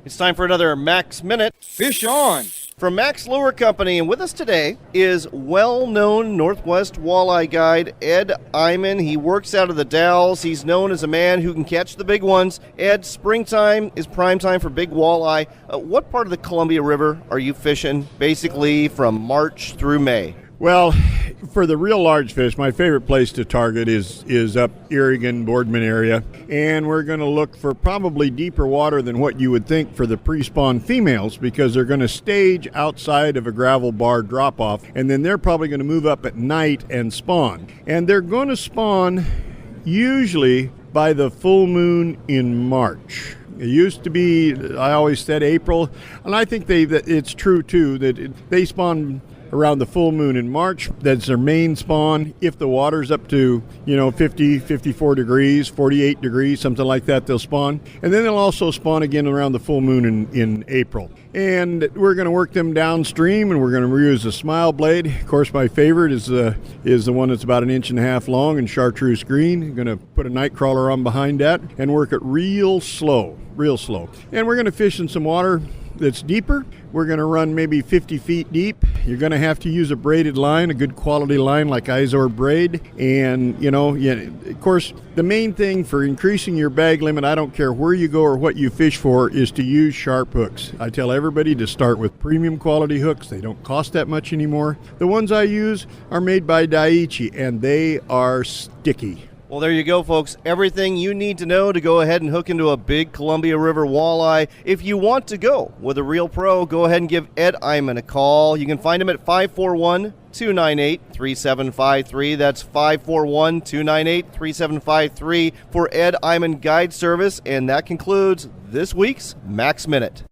It's time for another Macks Minute. Fish on! From Macks Lure Company, and with us today is well-known Northwest walleye guide Ed Iman. He works out of the Dalles. He's known as a man who can catch the big ones. Ed, springtime is prime time for big walleye. What part of the Columbia River are you fishing, basically from March through May? Well, for the real large fish, my favorite place to target is up Irrigan, Boardman area. And we're going to look for probably deeper water than what you would think for the pre-spawn females, because they're going to stage outside of a gravel bar drop-off, and then they're probably going to move up at night and spawn. And they're going to spawn usually by the full moon in March. It used to be, I always said April, and I think it's true too, that they spawn around the full moon in March. That's their main spawn. If the water's up to, 50, 54 degrees, 48 degrees, something like that, they'll spawn. And then they'll also spawn again around the full moon in April. And we're going to work them downstream, and we're going to use a smile blade. Of course, my favorite is the one that's about 1.5 inches long and chartreuse green. I'm going to put a night crawler on behind that and work it real slow. And we're going to fish in some water that's deeper. We're going to run maybe 50 feet deep. You're going to have to use a braided line, a good quality line like Izor braid. And, of course, the main thing for increasing your bag limit, I don't care where you go or what you fish for, is to use sharp hooks. I tell everybody to start with premium quality hooks. They don't cost that much anymore. The ones I use are made by Daiichi, and they are sticky. Well, there you go, folks. Everything you need to know to go ahead and hook into a big Columbia River walleye. If you want to go with a real pro, go ahead and give Ed Iman a call. You can find him at 541-298-3753. That's 541-298-3753 for Ed Iman Guide Service. And that concludes this week's Macks Minute.